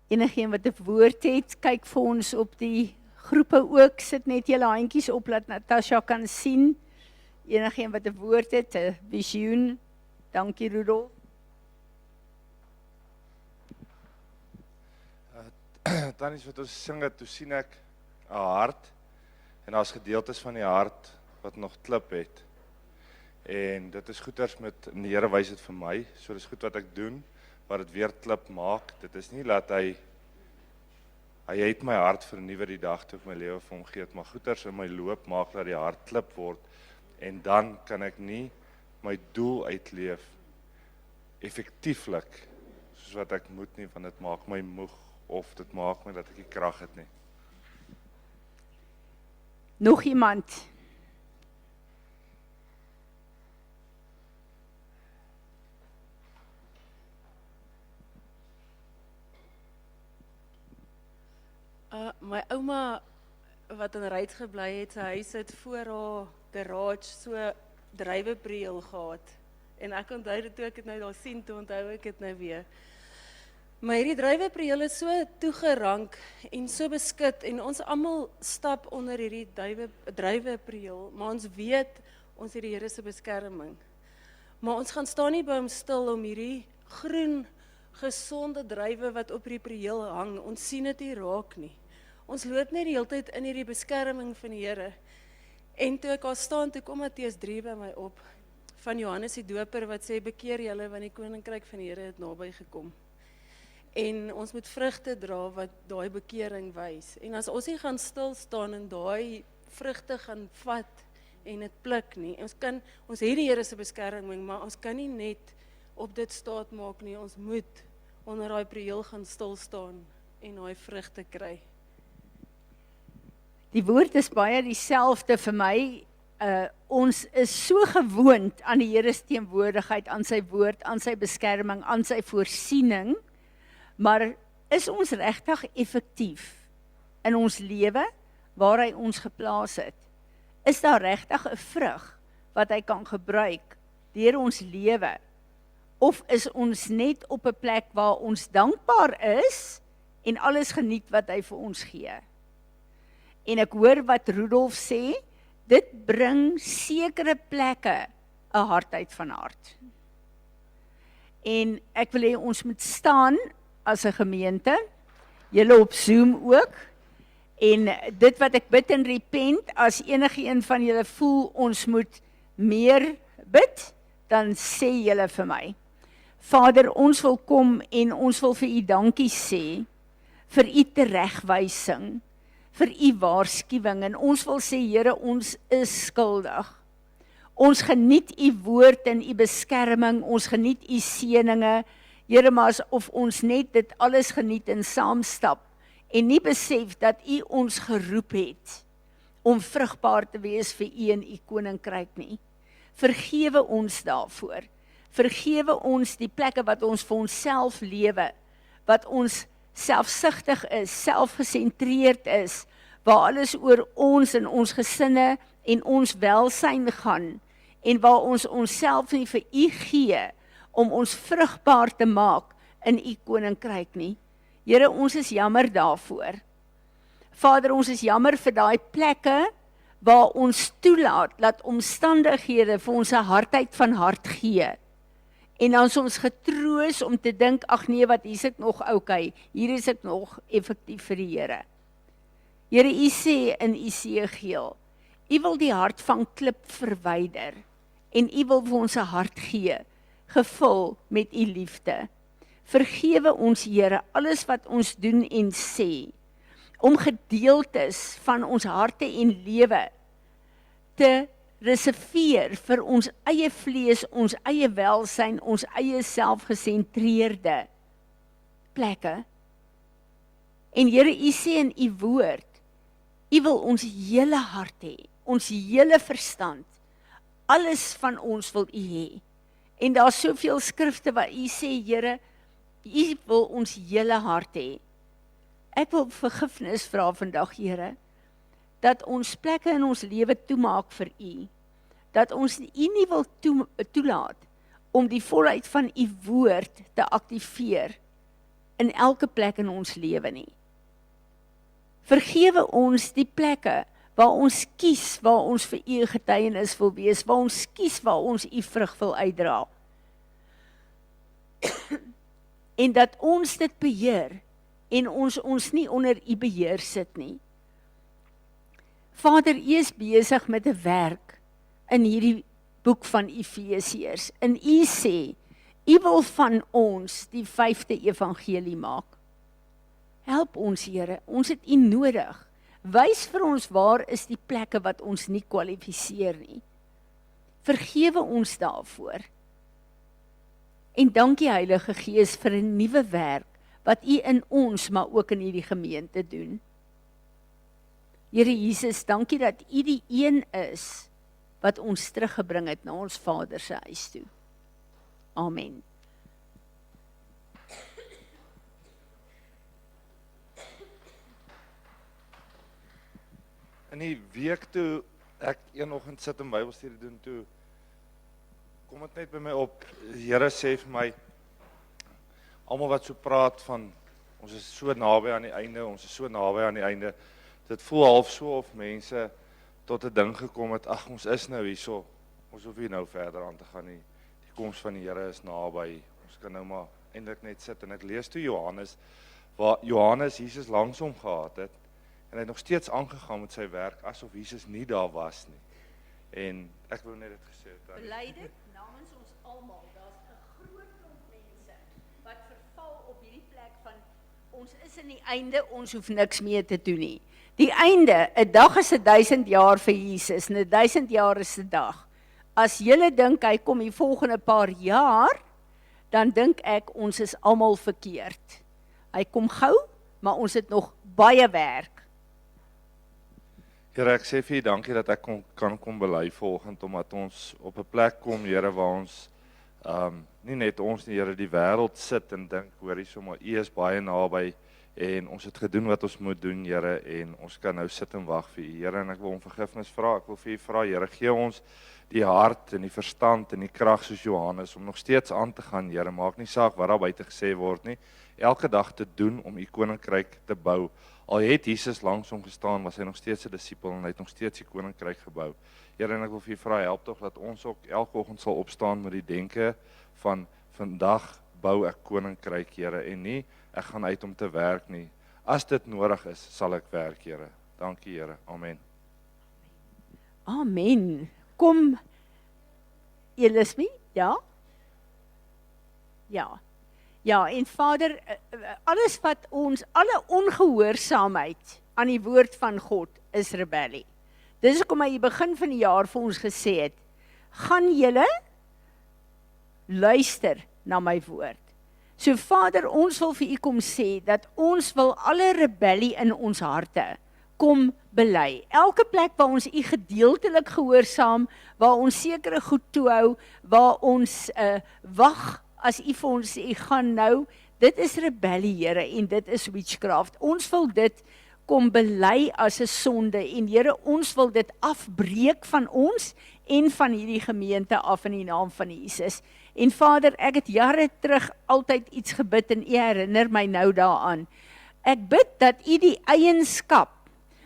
Enigeen wat 'n woord het, kyk vir ons op die groepe ook, sit net julle handjies op, laat Natasha kan sien. Enigeen wat 'n woord het, 'n visioen. Dankie Rudolf. Tannies wat ons sing het, toe sien ek 'n hart, en daar's gedeeltes van die hart wat nog klip het. En dit is goeders met, die Here wys dit vir my, so dis goed wat ek doen, wat dit weer klip maak. Dit is nie dat hy het my hart vernuwe die dag toe ek my lewe vir hom gee het, maar goeders in my loop maak dat die hart klip word, en dan kan ek nie my doel uitleef effektieflik, soos wat ek moet nie, want dit maak my moeg, of dit maak my dat ek die krag het nie. Nog iemand? My ouma wat in Ryds gebly het, sy huis het voor haar garage so dryweprieel gehad. En ek onthou dit toe ek dit nou daar sien, toe onthou ek dit nou weer. Maar hierdie dryweprieel is so toegerank en so beskut, en ons almal stap onder hierdie dryweprieel, maar ons weet ons het die Here se beskerming. Maar ons gaan staan nie by hom stil om hierdie groen, gesonde druiwe wat op die prieel hang, ons sien dit nie raak nie. Ons loop net die hele tyd in hierdie beskerming van die Here. En toe ek daar staan, toe kom Matteus 3 by my op, van Johannes die Doper, wat sê, bekeer julle, want die koninkryk van die Here het naby gekom. En ons moet vrugte dra wat daai bekering wys. En as ons nie gaan stil staan en daai vrugte gaan vat en dit pluk nie, ons het die Here se beskerming, maar ons kan nie net op dit staat maak nie, ons moet onder daai prieel gaan stil staan en daai vrugte kry. Die woord is baie dieselfde vir my. Ons is so gewoond aan die Here se teenwoordigheid, aan sy woord, aan sy beskerming, aan sy voorsiening, maar is ons regtig effektief in ons lewe waar hy ons geplaas het? Is daar regtig 'n vrug wat hy kan gebruik deur ons lewe? Of is ons net op 'n plek waar ons dankbaar is en alles geniet wat hy vir ons gee? En ek hoor wat Rudolf sê, dit bring sekere plekke 'n hardheid van hart. En ek wil hê ons moet staan as 'n gemeente, julle op Zoom ook, en dit wat ek bid en repent, as enige een van julle voel ons moet meer bid, dan sê julle vir my. Vader, ons wil kom en ons wil vir u dankie sê, vir u teregwysing, vir u waarskuwing, en ons wil sê, Here, ons is skuldig. Ons geniet u woord en u beskerming, ons geniet u seëninge, Here, maar asof ons net dit alles geniet en saamstap, en nie besef dat u ons geroep het, om vrugbaar te wees vir u en u koninkryk nie. Vergewe ons daarvoor. Vergewe ons die plekke wat ons vir onsself lewe, wat ons selfsugtig is, selfgesentreerd is, waar alles oor ons en ons gesinne en ons welsyn gaan, en waar ons onsself nie vir u gee, om ons vrugbaar te maak in u koninkryk nie. Here, ons is jammer daarvoor. Vader, ons is jammer vir daai plekke, waar ons toelaat, dat omstandighede vir ons 'n hardheid van hart gee. En dan is ons getroos om te dink, ag nee, wat hier is ek nog okay, hier is ek nog effektief vir die Here. Here, u sê in Esegiel, u wil die hart van klip verwyder, en u wil vir ons 'n hart gee, gevul met u liefde. Vergewe ons, Here, alles wat ons doen en sê, om gedeeltes van ons harte en lewe te reserveer vir ons eie vlees, ons eie welsyn, ons eie selfgesentreerde plekke. En Here, u sê in u woord, u wil ons hele hart hê, ons hele verstand, alles van ons wil u hê. En daar is soveel skrifte wat u sê, Here, u wil ons hele hart hê. Ek wil vergifnis vra vandag, Here, dat ons plekke in ons lewe toemaak vir u, dat ons u nie wil toelaat om die volheid van u woord te aktiveer in elke plek in ons lewe nie. Vergewe ons die plekke waar ons kies, waar ons vir U getuienis wil wees, waar ons kies, waar ons U vrug wil uitdra. En dat ons dit beheer, en ons nie onder U beheer sit nie. Vader, U is besig met 'n werk in hierdie boek van Efesiërs. En U sê, U wil van ons die 5de evangelie maak. Help ons, Here, ons het U nodig. Wys vir ons waar is die plekke wat ons nie kwalifiseer nie. Vergewe ons daarvoor. En dankie Heilige Gees vir 'n nuwe werk wat U in ons, maar ook in hierdie gemeente doen. Here Jesus, dankie dat U die een is wat ons teruggebring het na ons Vader se huis toe. Amen. In die week toe ek eenoggend sit en Bybelstudie doen toe, kom dit net by my op, die Here sê vir my, almal wat so praat van, ons is so naby aan die einde, ons is so naby aan die einde, dit voel half so of mense tot 'n ding gekom het, ag ons is nou hierso, ons hoef nie nou verder aan te gaan nie, die koms van die Here is naby, ons kan nou maar eintlik net sit, en ek lees toe Johannes, waar Johannes Jesus langs hom gehad het, en hy het nog steeds aangegaan met sy werk, asof Jesus nie daar was nie, en ek wil net dit gesê het, Bely dit namens ons almal, daar's 'n groot klomp mense wat verval op hierdie plek van, ons is in die einde, ons hoef niks meer te doen nie. Die einde, 'n dag is 1000 jaar vir Jesus, en 1000 jaar is 'n dag. As julle dink, hy kom die volgende paar jaar, dan dink ek, ons is almal verkeerd. Hy kom gou, maar ons het nog baie werk. Here, ek sê vir U dankie dat ek kan kom bely volgend, omdat ons op 'n plek kom, Here, waar ons, nie net ons nie, Here, die wêreld sit en dink, hoor hierso, maar U is baie naby, en ons het gedoen wat ons moet doen, Here, en ons kan nou sit en wag vir U, Here, en ek wil om vergifnis vra, ek wil vir U vra, Here, gee ons die hart en die verstand en die krag soos Johannes, om nog steeds aan te gaan, Here, maak nie saak wat daar buite gesê word nie, elke dag te doen om U koninkryk te bou. Al het Jesus langs hom gestaan, was hy nog steeds 'n disipel en hy het nog steeds die koninkryk gebou. Here, en ek wil vir U vra, help tog dat ons ook elke oggend sal opstaan met die denke van vandag bou ek koninkryk, Here, en nie ek gaan uit om te werk nie. As dit nodig is, sal ek werk, Here. Dankie, Here. Amen. Amen. Kom, Elisabeth, ja? Ja. Ja, en Vader, alles wat ons, alle ongehoorsaamheid aan die woord van God is rebellie. Dis hoekom hy begin van die jaar vir ons gesê het, gaan julle luister na my woord. So Vader, ons wil vir U kom sê, dat ons wil alle rebellie in ons harte kom bely. Elke plek waar ons U gedeeltelik gehoorsaam, waar ons sekere goed toehou, waar ons wag, as U vir ons sê, gaan nou, dit is rebellie, Here, en dit is witchcraft. Ons wil dit kom bely as 'n sonde, en Here, ons wil dit afbreek van ons, en van hierdie gemeente af in die naam van Jesus. En Vader, ek het jare terug altyd iets gebid, en U herinner my nou daaraan. Ek bid dat U die eienskap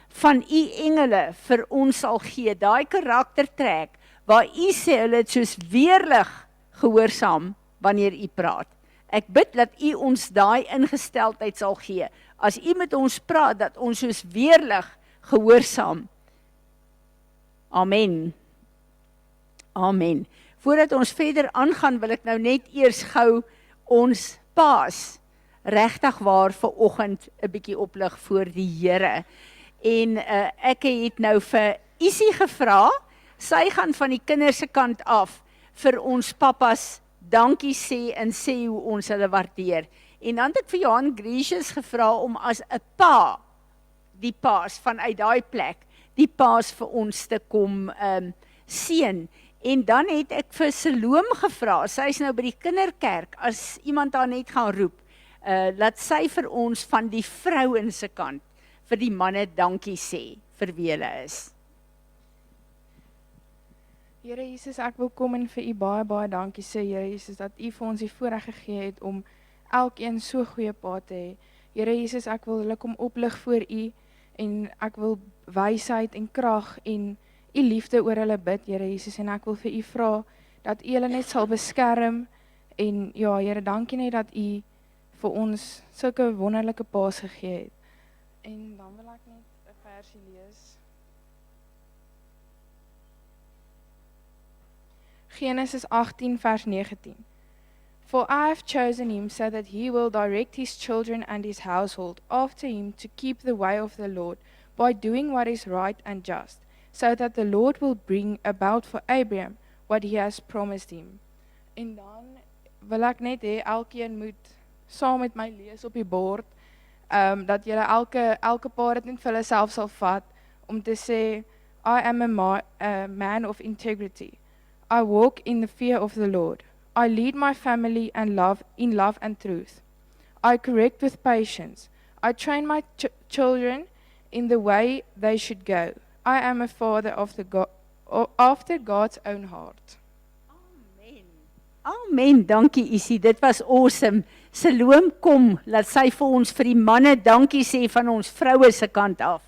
van U engele vir ons sal gee, daai karaktertrek, waar U sê, hulle het soos weerlig gehoorsaam, wanneer U praat. Ek bid dat U ons daai ingesteldheid sal gee. As U met ons praat, dat ons soos weerlig gehoorsaam. Amen. Amen. Voordat ons verder aangaan, wil ek nou net eers gou ons paas regtig waar vir oggend 'n bietjie oplig voor die Here. En ek het nou vir Isie gevra, sy gaan van die kinders se kant af vir ons pappas dankie sê en sê hoe ons hulle waardeer. En dan het ek vir Johan Gracious gevra om as 'n pa, die paas vanuit daai plek, die paas vir ons te kom seën. En dan het ek vir Salome gevra, sy is nou by die kinderkerk, as iemand daar net gaan roep, laat sy vir ons van die vrouens se kant, vir die manne dankie sê, vir wie hulle is. Here Jesus, ek wil kom en vir U baie dankie sê, Here Jesus, dat U vir ons die voorreg gegee het om elkeen so goeie pa te hê. Here Jesus, ek wil hulle kom oplig voor U en ek wil wysheid en krag en U liefde oor hulle bid, Here Jesus, en ek wil vir U vra dat U hulle net sal beskerm en ja, Here, dankie net dat U vir ons sulke wonderlike paas gegee het. En dan wil ek net 'n versie lees. Genesis 18 vers 19. For I have chosen him so that he will direct his children and his household after him to keep the way of the Lord by doing what is right and just, so that the Lord will bring about for Abraham what he has promised him. En dan wil ek net hê elkeen moet saam met my lees op die bord, dat julle elke paar dit net vir hulle self sal vat om te sê, I am a man of integrity. I walk in the fear of the Lord. I lead my family in love and truth. I correct with patience. I train my children in the way they should go. I am a father after God's own heart. Amen. Amen, dankie Isie, dit was awesome. Salome kom, laat sy vir ons vir die manne dankie sê van ons vroue se kant af.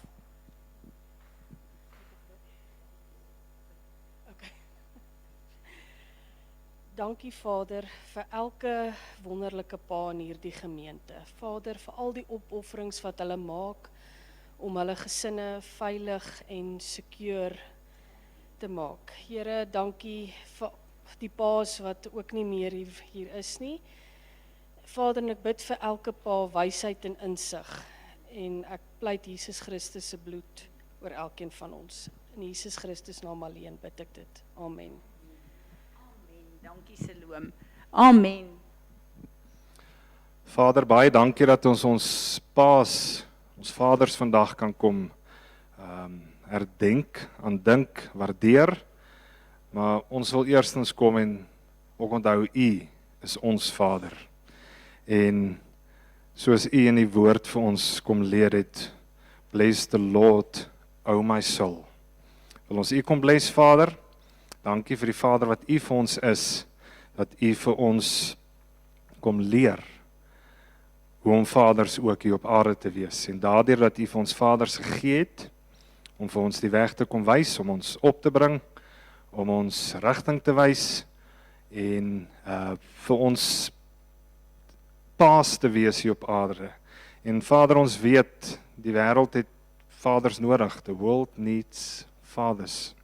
Dankie Vader vir elke wonderlike pa in hierdie gemeente. Vader, vir al die opofferings wat hulle maak om hulle gesinne veilig en secure te maak. Here, dankie vir die paas wat ook nie meer hier is nie. Vader, en ek bid vir elke pa wysheid en insig. En ek pleit Jesus Christus se bloed oor elkeen van ons. In Jesus Christus naam alleen bid ek dit. Amen. Dankie Salome. Amen. Vader, baie dankie dat ons paas, ons vaders vandag kan kom herdenk, aandink, waardeer. Maar ons wil eerstens kom en ook onthou, U is ons Vader. En soos U in die woord vir ons kom leer het, bless the Lord, O my soul. Wil ons U kom bless, Vader? Dankie vir die Vader wat U vir ons is, dat U vir ons kom leer hoe om vaders ook hier op aarde te wees. En daardeur dat U vir ons vaders gegee het, om vir ons die weg te kom wys, om ons op te bring, om ons rigting te wys, en vir ons paas te wees hier op aarde. En Vader, ons weet, die wêreld het vaders nodig, the world needs fathers.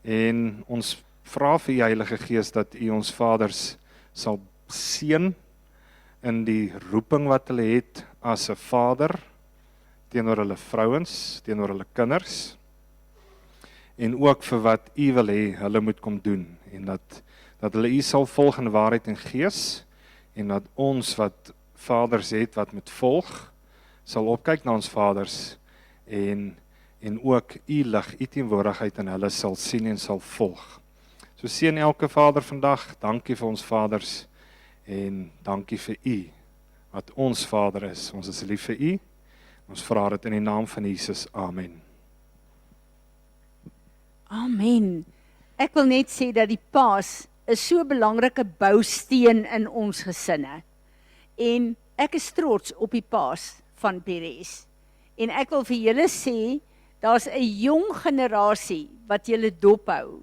En ons vra vir U Heilige Gees dat U ons vaders sal seën in die roeping wat hulle het as 'n vader teenoor hulle vrouens, teenoor hulle kinders, en ook vir wat U wil hê hulle moet kom doen, en dat hulle U sal volg in waarheid en gees, en dat ons wat vaders het wat moet volg, sal opkyk na ons vaders, en ook U lig, U teenwoordigheid in hulle sal sien en sal volg. So seën elke vader vandag, dankie vir ons vaders, en dankie vir U, wat ons Vader is. Ons is lief vir U, ons vra dit in die naam van Jesus, amen. Amen. Ek wil net sê dat die paas is so 'n belangrike bousteen in ons gesinne. En ek is trots op die paas van Perez. En ek wil vir julle sê, daar's 'n jong generasie wat julle dophou.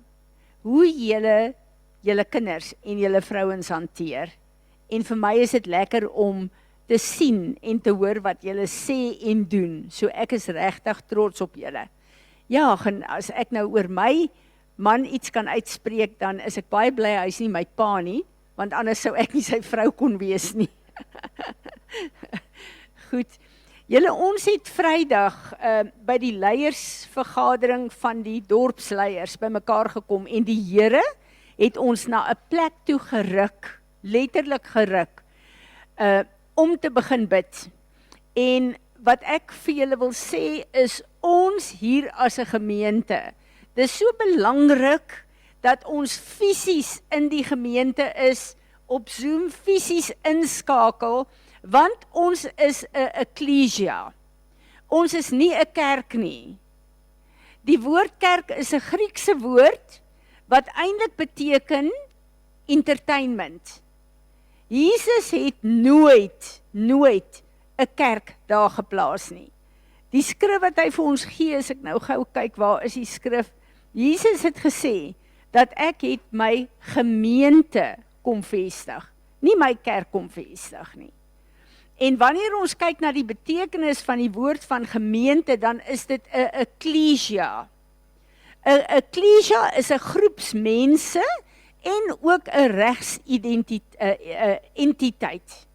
Hoe julle kinders en julle vrouens hanteer. En vir my is dit lekker om te sien en te hoor wat julle sê en doen. So ek is regtig trots op julle. Ja, as ek nou oor my man iets kan uitspreek, dan is ek baie bly hy is nie my pa nie, want anders sou ek nie sy vrou kon wees nie. Goed. Julle, ons het Vrydag by die leiersvergadering van die dorpsleiers bymekaar gekom en die Here het ons na 'n plek toe geruk, letterlik geruk, om te begin bid. En wat ek vir julle wil sê is ons hier as 'n gemeente, dis so belangrik dat ons fisies in die gemeente is, op Zoom fisies inskakel, want ons is 'n ekklesia. Ons is nie 'n kerk nie. Die woord kerk is 'n Griekse woord wat eintlik beteken entertainment. Jesus het nooit 'n kerk daar geplaas nie. Die skrif wat hy vir ons gee, as ek nou gou kyk, waar is die skrif? Jesus het gesê, dat ek het my gemeente kom vestig, nie my kerk kom vestig nie. En wanneer ons kyk na die betekenis van die woord van gemeente, dan is dit 'n ekklesia. 'n Ekklesia is 'n groeps mense en ook 'n regsidentiteit.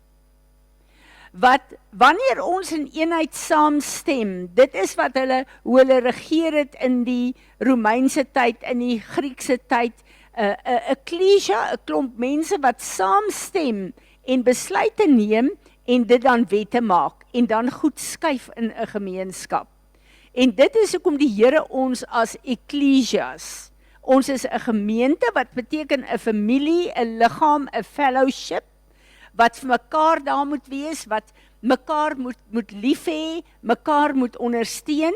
Wat wanneer ons in eenheid saamstem, dit is wat hoe hulle regeer het in die Romeinse tyd, in die Griekse tyd, 'n ekklesia, 'n klomp mense wat saamstem en besluite neem en dit dan wette maak en dan goed skuif in 'n gemeenskap. En dit is hoekom die Here ons as ekklesias. Ons is 'n gemeente wat beteken 'n familie, 'n liggaam, 'n fellowship wat vir mekaar daar moet wees, wat mekaar moet lief hê, mekaar moet ondersteun,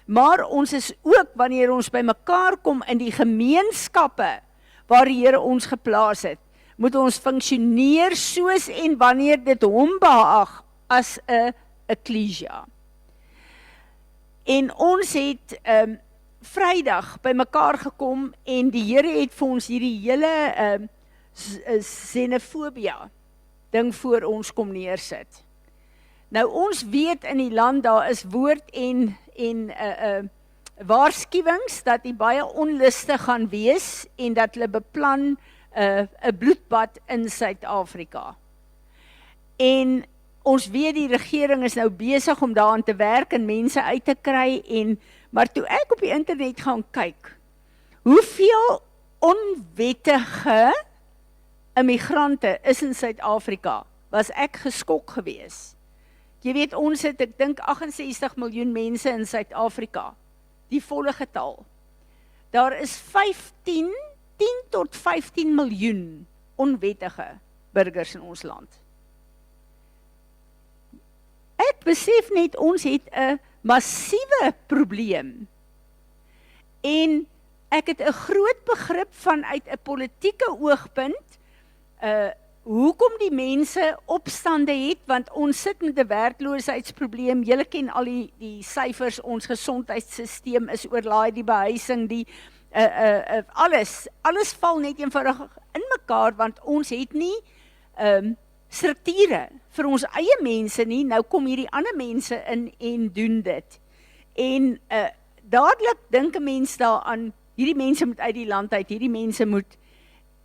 maar ons is ook wanneer ons by mekaar kom in die gemeenskappe waar die Here ons geplaas het, moet ons funksioneer soos en wanneer dit hom behaag as 'n ekklesia. En ons het Vrydag by mekaar gekom en die Here het vir ons hierdie hele xenofobia ding voor ons kom neersit. Nou ons weet in die land daar is woord en waarskuwings dat die baie onluste gaan wees en dat hulle beplan 'n bloedbad in Suid-Afrika. En ons weet die regering is nou besig om daaraan te werk en mense uit te kry maar toe ek op die internet gaan kyk, hoeveel onwettige immigrante is in Suid-Afrika, was ek geskok gewees. Jy weet, ons het, ek dink 68 miljoen mense in Suid-Afrika, die volle getal. Daar is 10 tot 15 miljoen onwettige burgers in ons land. Ek besef net, ons het 'n massiewe probleem. En ek het 'n groot begrip vanuit 'n politieke oogpunt, hoekom die mense opstande het, want ons sit met 'n werkloosheidsprobleem. Julle ken al die syfers, ons gesondheidssisteem is oorlaai, die behuising, alles val net eenvoudig in mekaar, want ons het nie strukture vir ons eie mense nie, nou kom hierdie ander mense in en doen dit. En dadelik dink 'n mens daaraan, hierdie mense moet uit die land uit, hierdie mense moet,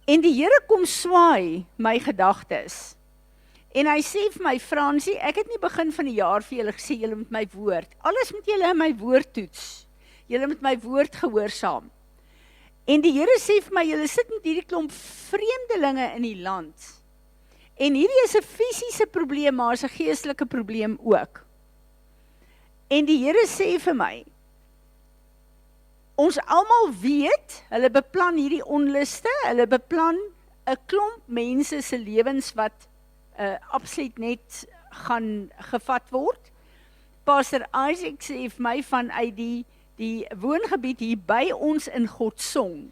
en die Here kom swaai my gedagtes. En hy sê vir my, Fransie, ek het nie begin van die jaar vir julle gesê, julle moet my woord, alles moet julle in my woord toets, julle moet my woord gehoorsaam. En die Here sê vir my, julle sit met hierdie klomp vreemdelinge in die land, en hierdie is 'n fisiese probleem, maar is 'n geestelike probleem ook. En die Here sê vir my, ons almal weet, hulle beplan hierdie onluste, hulle beplan 'n klomp mense se lewens wat absoluut net gaan gevat word. Pastor Isaac sê vir my vanuit die woongebied hier by ons in Godsong,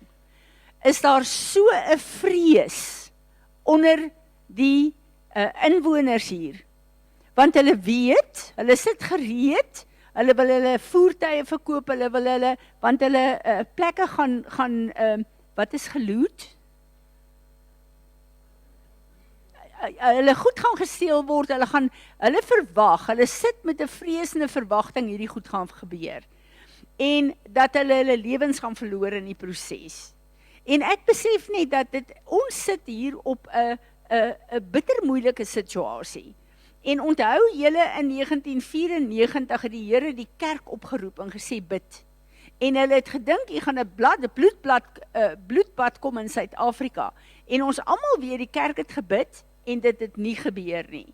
is daar so 'n vrees onder die inwoners hier, want hulle weet, hulle sit gereed, hulle wil hulle voertuie verkoop, want hulle plekke gaan wat is geloot? Hulle goed gaan gesteel word, hulle verwag, hulle sit met 'n vreesende verwagting hierdie goed gaan gebeur, en dat hulle lewens gaan verloor in die proses. En ek besef net dat ons sit hier op 'n bittermoeilike situasie. En onthou julle in 1994 het die Here die kerk opgeroep en gesê bid. En hulle het gedink, jy gaan 'n bloedbad kom in Suid-Afrika. En ons almal weet die kerk het gebid en dit het nie gebeur nie.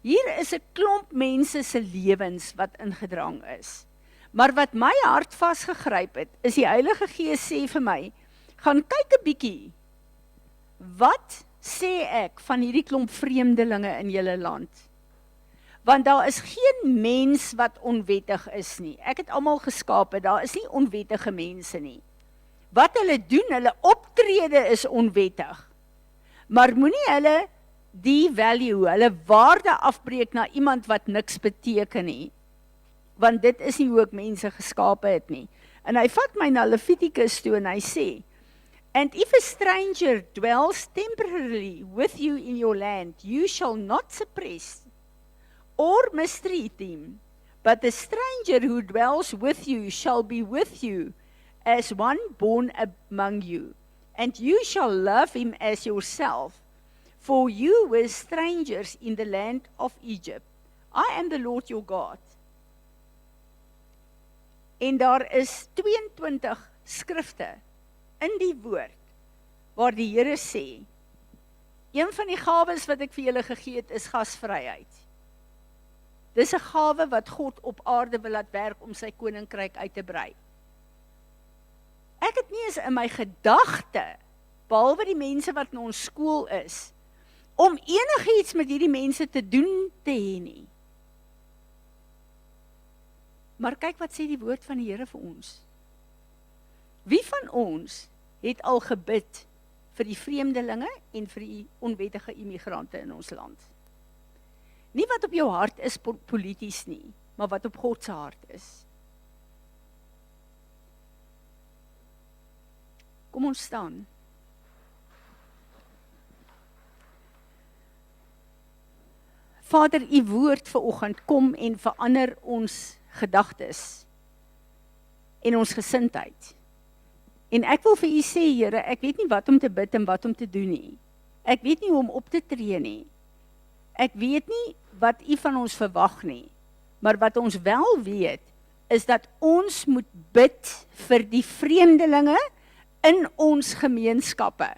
Hier is 'n klomp mense se lewens wat ingedrang is. Maar wat my hart vasgegryp het, is die Heilige Gees sê vir my, gaan kyk 'n bietjie, wat sê ek van hierdie klomp vreemdelinge in julle land? Want daar is geen mens wat onwettig is nie. Ek het almal geskape, daar is nie onwettige mense nie. Wat hulle doen, hulle optrede is onwettig. Maar moenie hulle devalue, hulle waarde afbreek na iemand wat niks beteken nie. Want dit is nie hoe ek mense geskape het nie. En hy vat my na Levitikus toe en hy sê, and if a stranger dwells temporarily with you in your land, you shall not suppress or mistreat him, but the stranger who dwells with you shall be with you as one born among you, and you shall love him as yourself, for you were strangers in the land of Egypt. I am the Lord your God. En daar is 22 skrifte in die woord, waar die Here sê, een van die gawes wat ek vir julle gegee het, is gasvryheid. Dis 'n gawe wat God op aarde wil laat werk om sy koninkryk uit te brei. Ek het nie eens in my gedagte, behalwe die mense wat in ons skool is, om enigiets met hierdie mense te doen te hê nie. Maar kyk wat sê die woord van die Here vir ons. Wie van ons het al gebid vir die vreemdelinge en vir die onwettige immigrante in ons land? Nie wat op jou hart is polities nie, maar wat op God se hart is. Kom ons staan. Vader, u woord vanoggend kom en verander ons gedagtes en ons gesindheid. En ek wil vir u sê, Here, ek weet nie wat om te bid en wat om te doen nie. Ek weet nie hoe om op te tree nie. Ek weet nie wat u van ons verwag nie. Maar wat ons wel weet, is dat ons moet bid vir die vreemdelinge in ons gemeenskappe.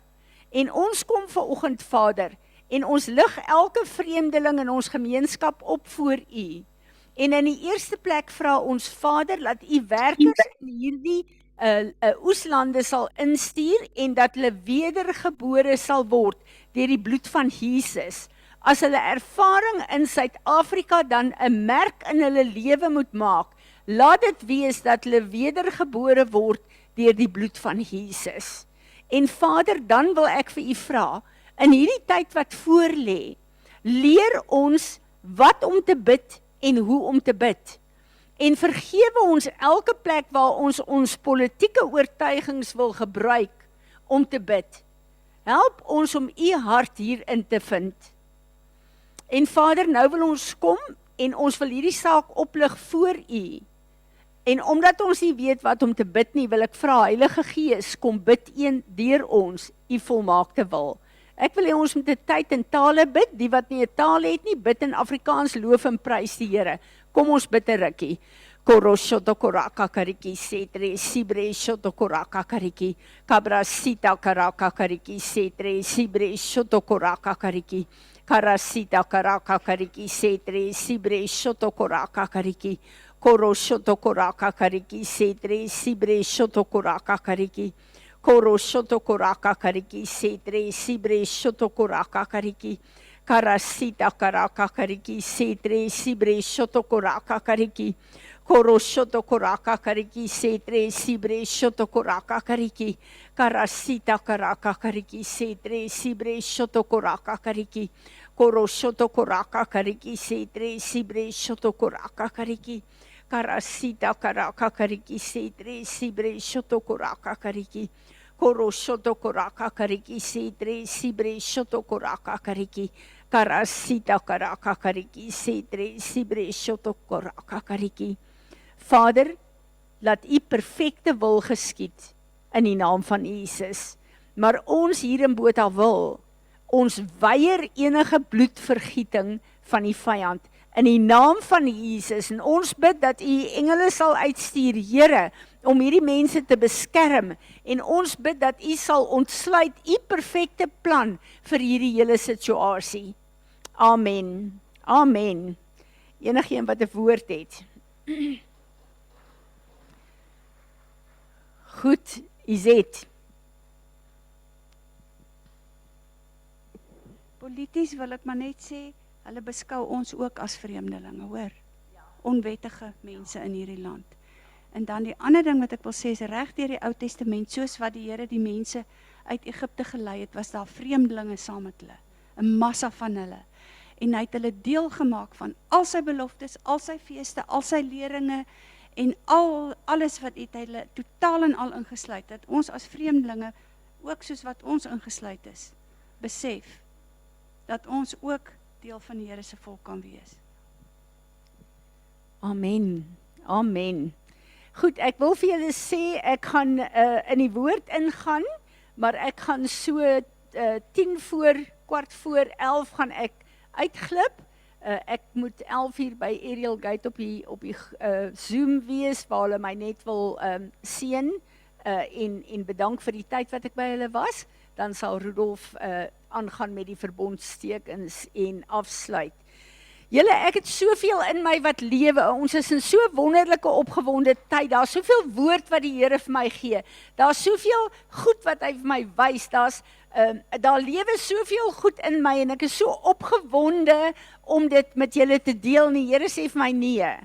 En ons kom vanoggend, Vader, en ons lig elke vreemdeling in ons gemeenskap op voor u. En in die eerste plek vra ons, Vader, laat u werkers in hierdie oeslande sal instuur en dat hulle wedergebore sal word deur die bloed van Jesus. As hulle ervaring in Suid-Afrika dan 'n merk in hulle lewe moet maak, laat dit wees dat hulle wedergebore word deur die bloed van Jesus. En Vader, dan wil ek vir u vra, in hierdie tyd wat voor lê, leer ons wat om te bid en hoe om te bid. En vergewe ons elke plek waar ons politieke oortuigings wil gebruik om te bid. Help ons om u hart hierin te vind. En Vader, nou wil ons kom en ons wil hierdie saak oplig voor u. En omdat ons nie weet wat om te bid nie, wil ek vra, Heilige Gees, kom bid deur ons, u volmaakte wil. Ek wil hê ons moet 'n tyd in tale bid, die wat nie 'n taal het nie, bid in Afrikaans, loof en prys die Here. Kom ons bid 'n rukkie. Koroshoto koraka kariki setre sibre shoto koraka kariki kabrasita karaka kariki setre sibre shoto koraka kariki karasita karaka kariki setre sibre shoto koraka kariki koroshoto koraka kariki setre sibre shoto koraka kariki koroshoto koraka kariki setre sibre shoto koraka kariki karasita karaka kariki setre sibre shoto koraka kariki koroshoto koraka kariki setre sibre shoto koraka kariki karasita karaka kariki setre sibre shoto koraka kariki koroshoto koraka kariki setre sibre shoto koraka kariki karasita karaka kariki setre sibre shoto koraka kariki koroshoto koraka kariki setre sibre shoto koraka kariki karasita karaka kariki setre sibre shoto koraka kariki. Vader, laat u perfekte wil geskied in die naam van Jesus. Maar ons hier in Botawil, ons weier enige bloedvergieting van die vyand in die naam van Jesus. En ons bid dat u engele sal uitstuur, Here, om hierdie mense te beskerm. En ons bid dat u sal ontsluit u perfekte plan vir hierdie hele situasie. Amen. Amen. Enigeen wat 'n woord het. Goed, Izet. Polities wil ek maar net sê, hulle beskou ons ook as vreemdelinge, hoor? Onwettige mense in hierdie land. En dan die ander ding wat ek wil sê is, reg deur die Ou Testament, soos wat die Here die mense uit Egipte gelei het, was daar vreemdelinge saam met hulle. 'n massa van hulle. En hy het hulle deel gemaak van al sy beloftes, al sy feeste, al sy leringe en alles wat het hulle totaal en al ingesluit, dat ons as vreemdelinge, ook soos wat ons ingesluit is, besef, dat ons ook deel van die Here se volk kan wees. Amen, amen. Goed, ek wil vir julle sê, ek gaan in die woord ingaan, maar ek gaan so 11:45 gaan ek uitglip. Ek moet 11 uur by Ariel Gate op die Zoom wees, waar hulle my net wil seën en bedank vir die tyd wat ek by hulle was. Dan sal Rudolf aangaan met die verbondstekens en afsluit. Julle, ek het soveel in my wat lewe, ons is in so wonderlike opgewonde tyd, daar is soveel woord wat die Here vir my gee, daar is soveel goed wat hy vir my wys, daar lewe soveel goed in my, en ek is so opgewonde om dit met julle te deel, en die Here sê vir my nee.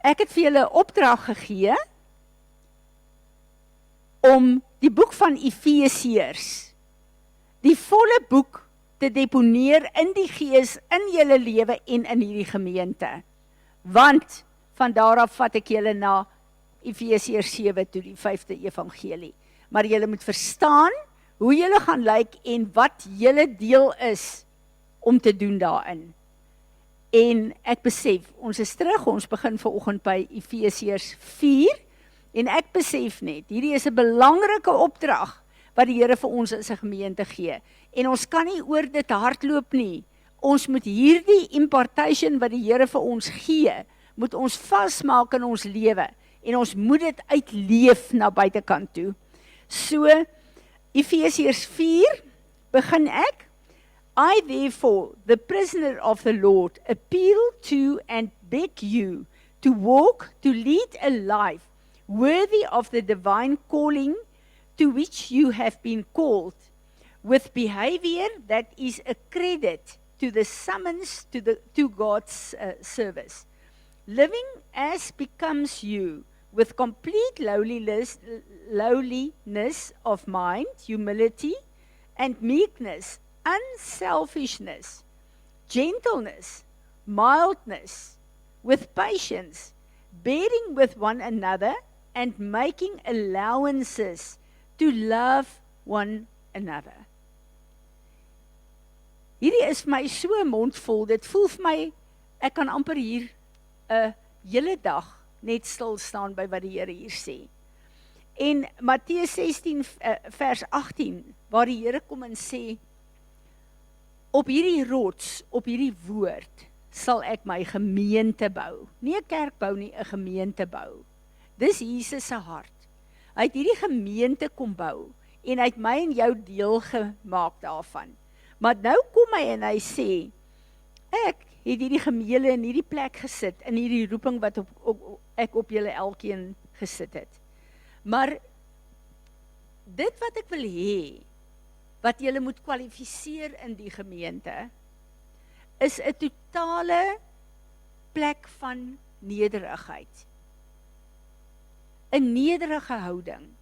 Ek het vir julle opdrag gegee, om die boek van Efesiërs, die volle boek te deponeer in die Gees, in julle lewe en in hierdie gemeente. Want, van daaraf vat ek julle na Efesiërs 7 toe, die 5de evangelie. Maar julle moet verstaan, hoe julle gaan lyk en wat julle deel is, om te doen daarin. En ek besef, ons is terug, ons begin vanoggend by Efesiërs 4, en ek besef net, hierdie is 'n belangrike opdrag, wat die Here vir ons as 'n gemeente gee. En ons kan nie oor dit hardloop nie. Ons moet hierdie impartation wat die Here vir ons gee, moet ons vasmaak in ons lewe. En ons moet dit uitleef na buitekant toe. So, Efesiërs 4, begin ek. I therefore, the prisoner of the Lord, appeal to and beg you to walk, to lead a life worthy of the divine calling to which you have been called, with behavior that is a credit to the summons to God's service, living as becomes you, with complete lowliness of mind, humility, and meekness, unselfishness, gentleness, mildness, with patience, bearing with one another, and making allowances to love one another. Hierdie is vir my so mondvol, dit voel vir my, ek kan amper hier 'n hele dag net stil staan by wat die Here hier sê. En Matteus 16 vers 18, waar die Here kom en sê, op hierdie rots, op hierdie woord, sal ek my gemeente bou. Nie 'n kerk bou nie, 'n gemeente bou. Dis Jesus se hart. Hy het hierdie gemeente kom bou, en hy het my en jou deel gemaak daarvan. Maar nou kom hy en hy sê, ek het hierdie gemele in hierdie plek gesit, in hierdie roeping wat ek op julle elkeen gesit het. Maar dit wat ek wil hê, wat julle moet kwalifiseer in die gemeente, is 'n totale plek van nederigheid. 'n nederige houding.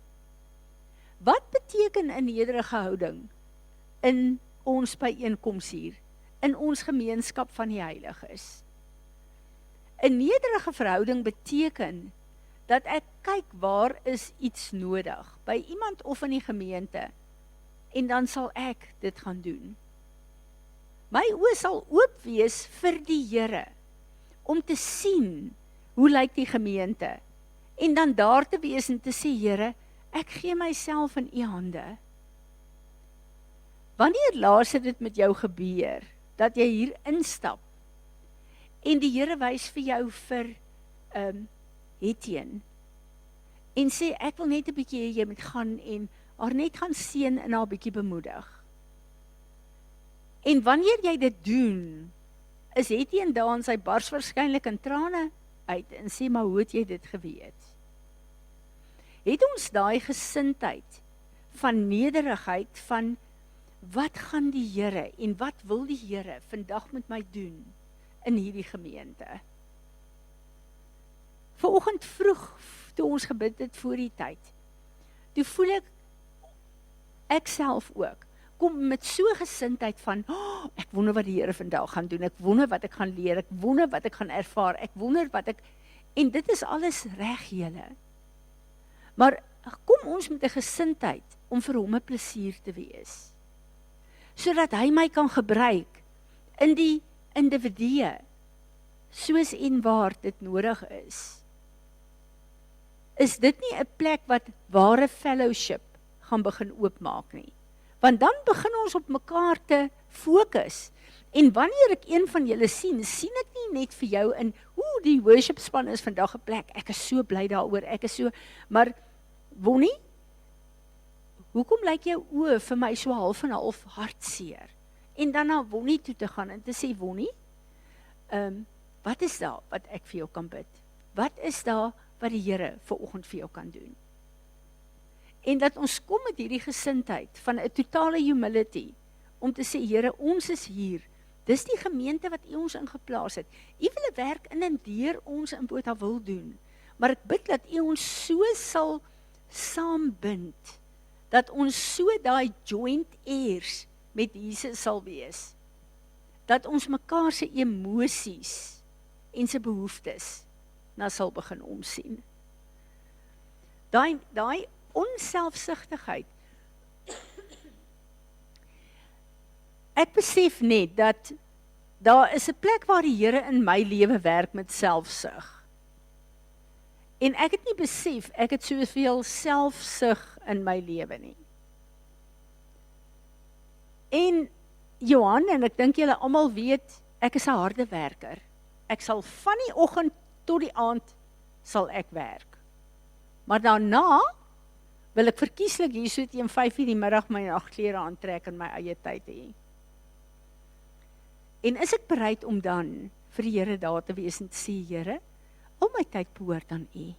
Wat beteken 'n nederige houding in ons byeenkoms hier, in ons gemeenskap van die heiliges? 'n nederige verhouding beteken dat ek kyk waar is iets nodig, by iemand of in die gemeente, en dan sal ek dit gaan doen. My oë sal oop wees vir die Here, om te sien, hoe lyk die gemeente, en dan daar te wees en te sê, Here, ek gee myself in u hande. Wanneer laas het dit met jou gebeur, dat jy hier instap, en die Here wys vir jou vir Etienne, en sê, ek wil net 'n bietjie hê jy moet gaan en haar net gaan seën en haar bietjie bemoedig. En wanneer jy dit doen, is Etienne daar en sy bars waarskynlik in trane uit en sê, maar hoe het jy dit geweet? Het ons daai gesindheid van nederigheid, van wat gaan die Here en wat wil die Here vandag met my doen in hierdie gemeente? Vanoggend vroeg, toe ons gebid het voor die tyd, toe voel ek self ook, kom met so gesindheid van, ek wonder wat die Here vandag gaan doen, ek wonder wat ek gaan leer, ek wonder wat ek gaan ervaar, ek wonder wat ek, en dit is alles reg julle. Maar kom ons met 'n gesindheid om vir hom 'n plesier te wees, sodat hy my kan gebruik in die individue, soos en waar dit nodig is. Is dit nie 'n plek wat ware fellowship gaan begin oopmaak nie? Want dan begin ons op mekaar te fokus. En wanneer ek een van julle sien ek nie net vir jou in, die worship span is vandag 'n plek, ek is so bly daaroor, ek is so, maar Wonnie, hoekom lyk jou oë vir my so half en half hartseer? En dan na Wonnie toe te gaan en te sê, Wonnie, wat is daar wat ek vir jou kan bid? Wat is daar wat die Here vanoggend vir jou kan doen? En dat ons kom met hierdie gesindheid van 'n totale humility, om te sê, Here, ons is hier, dis die gemeente wat U ons ingeplaas het. U wil 'n werk in en deur ons in Botawil doen, maar ek bid dat U ons so sal saambind, dat ons so daai joint heirs met Jesus sal wees, dat ons mekaar se emosies en se behoeftes na sal begin omsien. Daai onselfsugtigheid. Ek besef net dat daar is 'n plek waar die Here in my lewe werk met selfsug. En ek het nie besef, ek het soveel selfsug in my lewe nie. En Johan, en ek dink julle almal weet, ek is 'n harde werker. Ek sal van die oggend tot die aand sal ek werk. Maar daarna wil ek verkieslik hier so teen 5:00 die middag my nagklere aantrek en my eie tyd hê. En is ek bereid om dan vir die Here daar te wees en te sê, Here, al my tyd behoort aan U?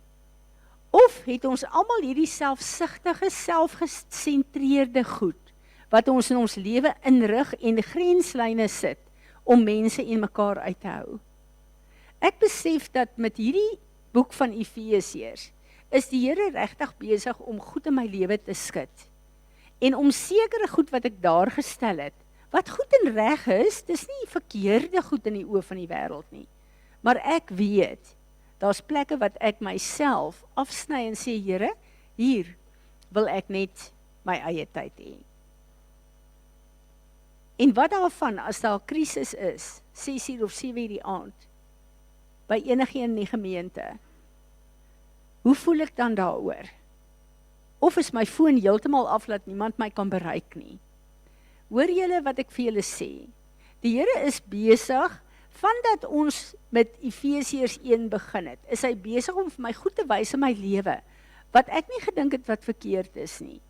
Of het ons almal hierdie selfsugtige, selfgesentreerde goed, wat ons in ons lewe inrig en grenslyne sit, om mense en mekaar uit te hou? Ek besef dat met hierdie boek van Efesiërs, is die Here regtig besig om goed in my lewe te skud. En om sekere goed wat ek daar gestel het, wat goed en reg is, dis nie verkeerde goed in die oë van die wêreld nie. Maar ek weet, daar's plekke wat ek myself afsny en sê, Here, hier wil ek net my eie tyd hê. En wat daarvan, as daar 'n krisis is, 6:00 of 7:00 die aand, by enige in die gemeente, hoe voel ek dan daaroor? Of is my foon heeltemal af, dat niemand my kan bereik nie? Hoor julle wat ek vir julle sê? Die Here is besig, vandat ons met Efesiërs 1 begin het, is hy besig om vir my goed te wys in my lewe, wat ek nie gedink het wat verkeerd is nie,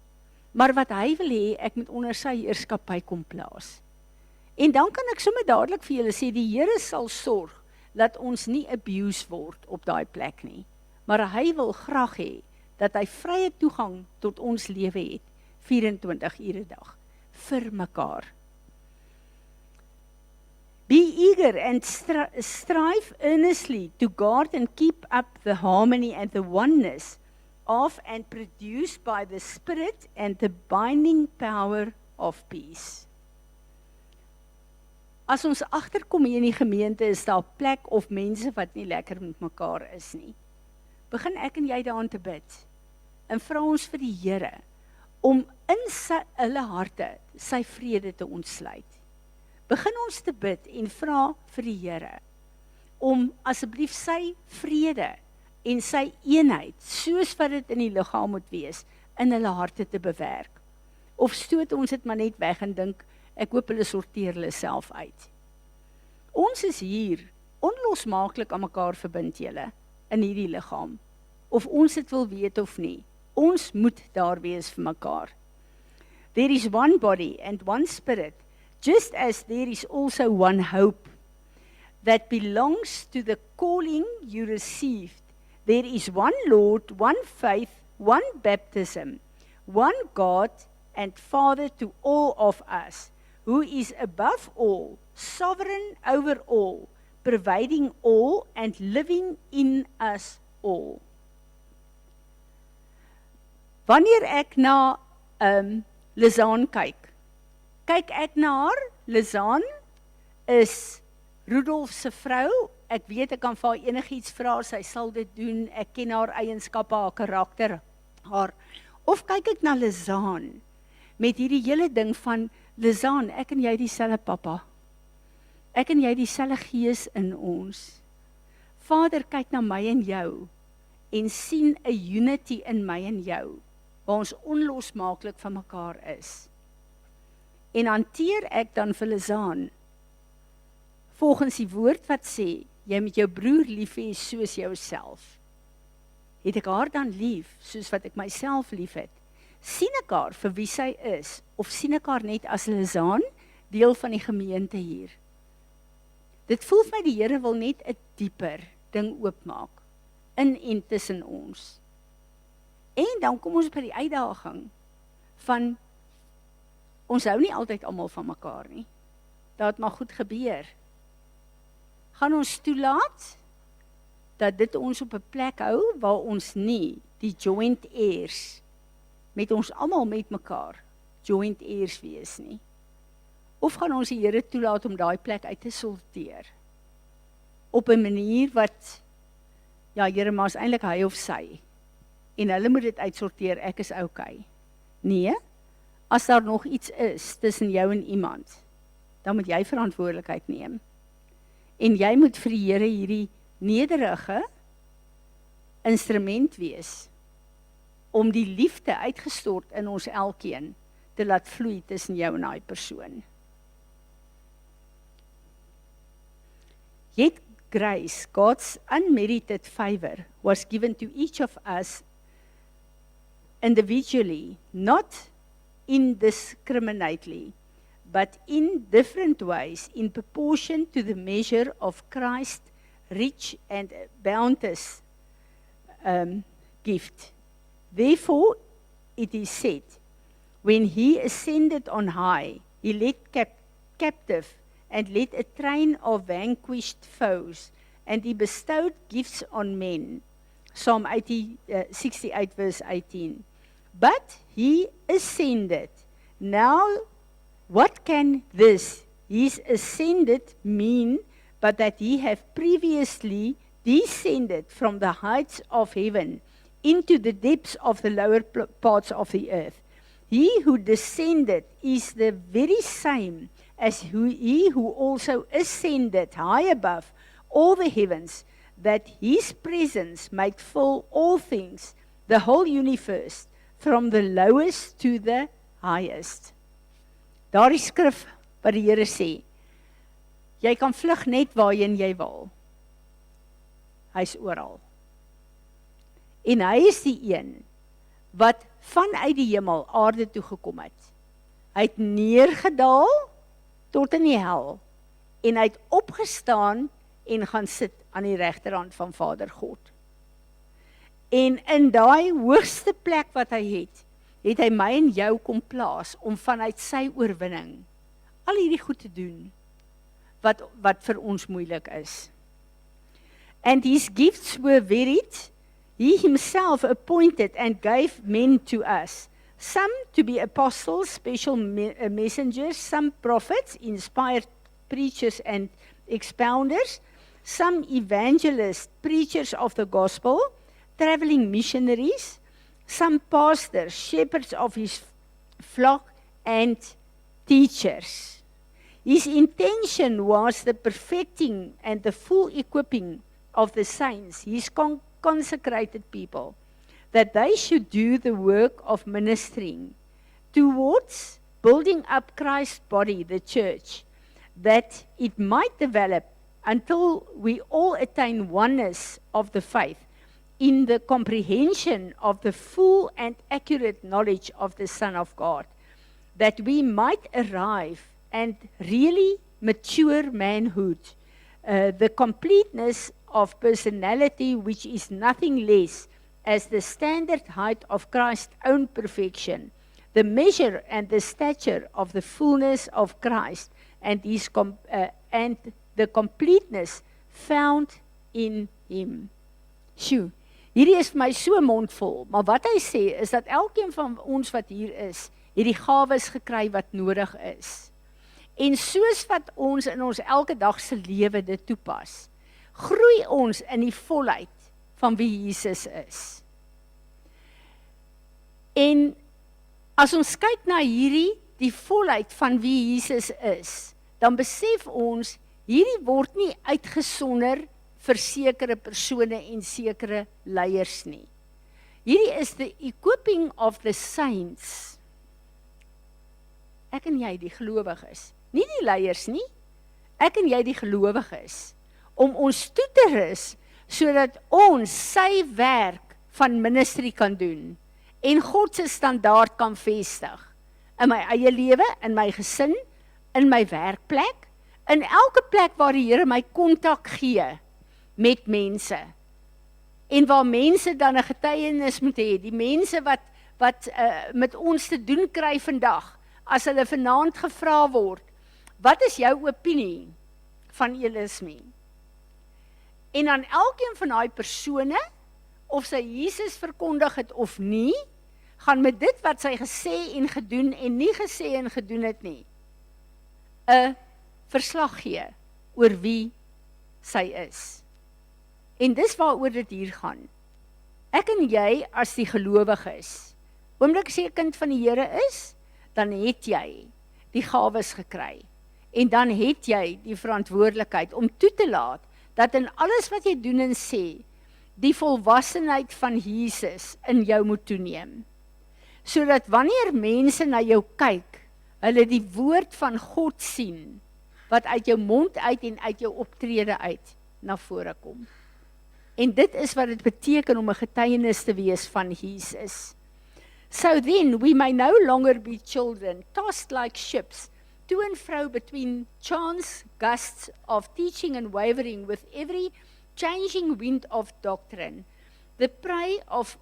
maar wat hy wil hê, ek moet onder sy heerskappy kom plaas. En dan kan ek sommer dadelik vir julle sê, die Here sal sorg, dat ons nie abuse word op daai plek nie, maar hy wil graag hê, dat hy vrye toegang tot ons lewe het, 24 ure 'n dag, vir mekaar. Be eager and strive earnestly to guard and keep up the harmony and the oneness of and produced by the Spirit and the binding power of peace. As ons agterkom hier in die gemeente, is daar 'n plek of mense wat nie lekker met mekaar is nie. Begin ek en jy daaraan te bid, en vra ons vir die Here, om in hulle harte sy vrede te ontsluit. Begin ons te bid en vra vir die Here, om asseblief sy vrede en sy eenheid, soos wat dit in die liggaam moet wees, in hulle harte te bewerk. Of stoot ons dit maar net weg en dink, ek hoop hulle sorteer hulle self uit. Ons is hier, onlosmaaklik aan mekaar verbind julle, in hierdie liggaam. Of ons dit wil weet of nie, ons moet daar wees vir mekaar. There is one body and one spirit, just as there is also one hope that belongs to the calling you received. There is one Lord, one faith, one baptism, one God and Father to all of us, who is above all, sovereign over all, pervading all and living in us all. Wanneer ek na Lizaan kyk, kyk ek na haar, Lizaan is Rudolf se vrou, ek weet ek kan vir haar enigiets vra, sy sal dit doen, ek ken haar eienskappe, haar karakter, of kyk ek na Lizaan, met hierdie hele ding van, Lizaan, ek en jy dieselfde pappa, ek en jy dieselfde gees in ons, Vader kyk na my en jou, en sien 'n unity in my en jou, waar ons onlosmaaklik van mekaar is. En hanteer ek dan vir Lizaan, volgens die woord wat sê, jy moet jou broer lief hê soos jouself. Het ek haar dan lief, soos wat ek myself lief het? Sien ek haar vir wie sy is, of sien ek haar net as Lizaan, deel van die gemeente hier? Dit voel vir my die Here wil net 'n dieper ding oopmaak, in en tussen ons. En dan kom ons by die uitdaging van, ons hou nie altyd almal van mekaar nie. Dat het maar goed gebeur. Gaan ons toelaat, dat dit ons op 'n plek hou, waar ons nie die joint heirs, met ons almal met mekaar, joint heirs wees nie. Of gaan ons die Here toelaat om daai plek uit te sorteer, op 'n manier wat, ja Here, maar is eintlik hy of sy, en hulle moet dit uitsorteer, ek is okay. Nee, as daar nog iets is tussen jou en iemand, dan moet jy verantwoordelikheid neem. En jy moet vir die Here hierdie nederige instrument wees, om die liefde uitgestort in ons elkeen, te laat vloei tussen jou en daai persoon. Yet grace, God's unmerited favor, was given to each of us individually, not indiscriminately, but in different ways, in proportion to the measure of Christ's rich and bounteous gift. Therefore, it is said, when he ascended on high, he led captive and led a train of vanquished foes, and he bestowed gifts on men. Psalm 68 verse 18. But he ascended. Now, what can this, his ascended, mean, but that he have previously descended from the heights of heaven into the depths of the lower parts of the earth? He who descended is the very same as he who also ascended high above all the heavens, that his presence might fill all things, the whole universe, from the lowest to the highest. Daar die skrif wat die Here sê, jy kan vlug net waarheen jy wil. Hy's oral. En hy is die een wat vanuit die hemel aarde toe gekom het. Hy het neergedaal tot in die hel, en hy het opgestaan en gaan sit aan die regterhand van Vader God. En in daai hoogste plek wat hy het hy my en jou kom plaas, om vanuit sy oorwinning, al hierdie goed te doen, wat vir ons moeilik is. And his gifts were varied. He himself appointed and gave men to us, some to be apostles, special messengers, some prophets, inspired preachers and expounders, some evangelists, preachers of the gospel, traveling missionaries, some pastors, shepherds of his flock, and teachers. His intention was the perfecting and the full equipping of the saints, his consecrated people, that they should do the work of ministering towards building up Christ's body, the church, that it might develop until we all attain oneness of the faith, in the comprehension of the full and accurate knowledge of the Son of God, that we might arrive and really mature manhood, the completeness of personality, which is nothing less as the standard height of Christ's own perfection, the measure and the stature of the fullness of Christ, and and the completeness found in him. Sjoe, hierdie is vir my so mondvol, maar wat hy sê is dat elkeen van ons wat hier is, het die gawes gekry wat nodig is. En soos wat ons in ons elke dag se lewe dit toepas, groei ons in die volheid van wie Jesus is. En as ons kyk na die volheid van wie Jesus is, dan besef ons, hierdie word nie uitgesonder vir sekere persone en sekere leiers nie. Hierdie is the equipping of the saints. Ek en jy die gelowiges, nie die leiers nie, ek en jy die gelowiges, om ons toe te rus, sodat ons sy werk van ministry kan doen, en God se standaard kan vestig, in my eie lewe, in my gesin, in my werkplek, in elke plek waar die Here my kontak gee, met mense, en waar mense dan 'n getuienis moet hê, die mense wat met ons te doen kry vandag, as hulle vanaand gevra word, wat is jou opinie van Elismie? En dan elkeen van daai persone, of sy Jesus verkondig het of nie, gaan met dit wat sy gesê en gedoen en nie gesê en gedoen het nie, 'n verslag gee oor wie sy is. En dis waaroor dit hier gaan. Ek en jy as die gelowiges, oomblik as jy 'n kind van die Here is, dan het jy die gawes gekry. En dan het jy die verantwoordelikheid om toe te laat, dat in alles wat jy doen en sê, die volwassenheid van Jesus in jou moet toeneem. Sodat wanneer mense na jou kyk, hulle die woord van God sien, wat uit jou mond uit en uit jou optrede uit na vore kom. En dit is wat dit beteken om 'n getuienis te wees van Jesus. So then we may no longer be children, tossed like ships, to and fro between chance gusts of teaching and wavering with every changing wind of doctrine, the prey of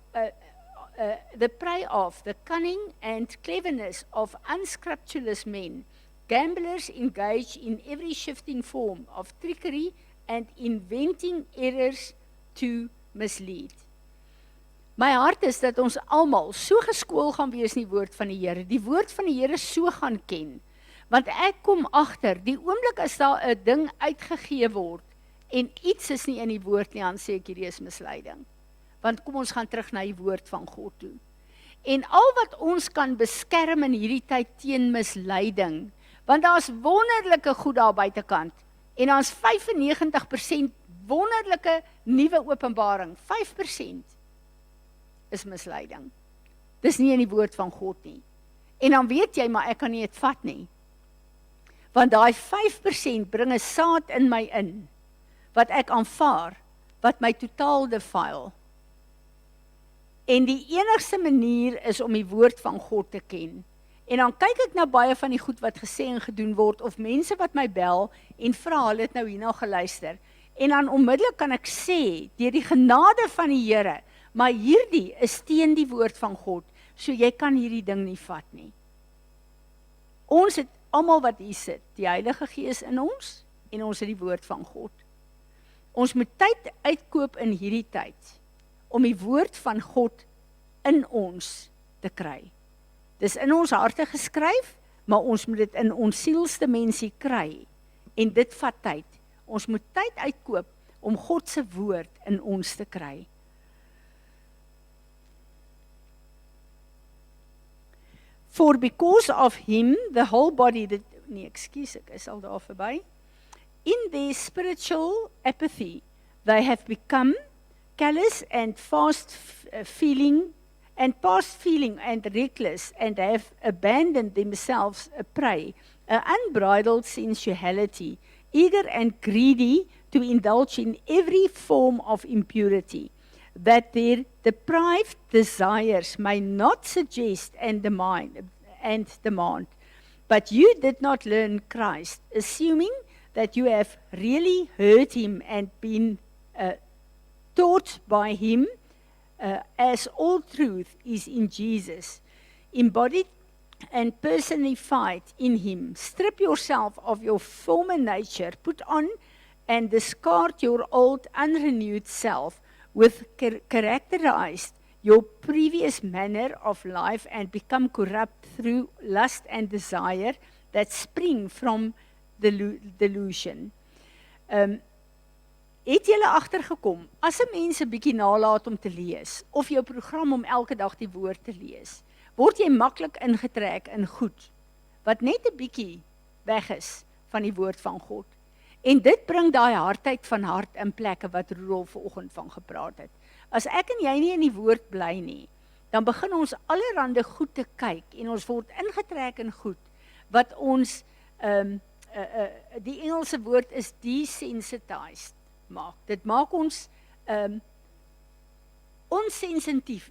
the cunning and cleverness of unscrupulous men, gamblers engaged in every shifting form of trickery and inventing errors to mislead. My hart is dat ons almal so geskool gaan wees in die woord van die Here, die woord van die Here so gaan ken, want ek kom agter, die oomblik as daar 'n ding uitgegee word, en iets is nie in die woord nie, dan sê ek hierdie is misleiding. Want kom ons gaan terug na die woord van God toe. En al wat ons kan beskerm in hierdie tyd teen misleiding, want daar's wonderlike goed daar buitekant, en daar's 95% wonderlike nuwe openbaring, 5% is misleiding. Dis nie in die woord van God nie. En dan weet jy, maar ek kan nie dit vat nie. Want daai 5% bring 'n saad in my in, wat ek aanvaar, wat my totaal defile. En die enigste manier is om die woord van God te ken. En dan kyk ek na baie van die goed wat gesê en gedoen word, of mense wat my bel, en vra, hulle het nou hierna geluister. En dan onmiddellik kan ek sê, deur die genade van die Here, maar hierdie is teen die woord van God, so jy kan hierdie ding nie vat nie. Ons het almal wat hier sit, die Heilige Gees in ons, en ons het die woord van God. Ons moet tyd uitkoop in hierdie tyd, om die woord van God in ons te kry. Dis in ons harte geskryf, maar ons moet dit in ons sielsdimensie kry, en dit vat tyd. Ons moet tyd uitkoop, om God se woord in ons te kry. For because of him, the whole body, ek is al daar verby. In their spiritual apathy, they have become callous and past feeling and reckless, and have abandoned themselves a prey, an unbridled sensuality, eager and greedy to indulge in every form of impurity, that their deprived desires may not suggest and demand. But you did not learn Christ, assuming that you have really heard him and been taught by him, as all truth is in Jesus, embodied and personified in him. Strip yourself of your former nature, put on and discard your old unrenewed self, with characterized your previous manner of life and become corrupt through lust and desire that spring from delusion. Het julle agtergekom, as 'n mens 'n bietjie nalat om te lees, of jou program om elke dag die woord te lees, word jy maklik ingetrek in goed, wat net 'n bietjie weg is van die woord van God. En dit bring daai hardheid van hart in plekke wat Rudolf vanoggend van gepraat het. As ek en jy nie in die woord bly nie, dan begin ons allerhande goed te kyk, en ons word ingetrek in goed, wat ons, die Engelse woord is desensitized maak. Dit maak ons onsensitief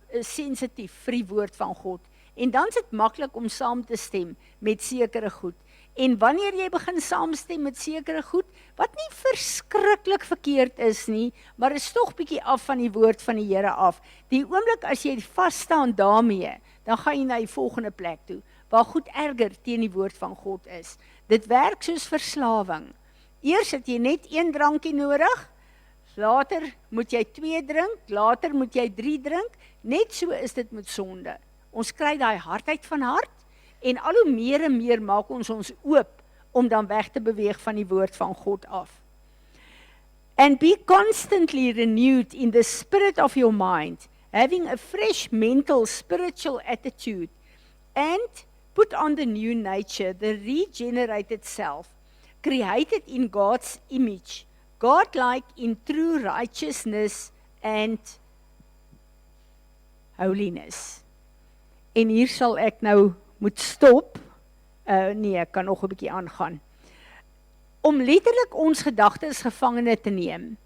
vir die woord van God. En dan is dit maklik om saam te stem met sekere goed. En wanneer jy begin saamstem met sekere goed, wat nie verskriklik verkeerd is nie, maar is tog bietjie af van die woord van die Here af. Die oomblik as jy vas staan daarmee, dan gaan jy na die volgende plek toe, waar goed erger teen die woord van God is. Dit werk soos verslawing. Eers het jy net 1 drankie nodig, later moet jy 2 drink, later moet jy 3 drink, net so is dit met sonde. Ons kry daai hardheid van hart, en al hoe meer en meer maak ons oop, om dan weg te beweeg van die woord van God af. And be constantly renewed in the spirit of your mind, having a fresh mental, spiritual attitude, and put on the new nature, the regenerated self, created in God's image, godlike in true righteousness and holiness. En hier sal ek nou moet stop, nee, ek kan nog 'n bietjie aangaan, om letterlik ons gedagtes gevangene te neem,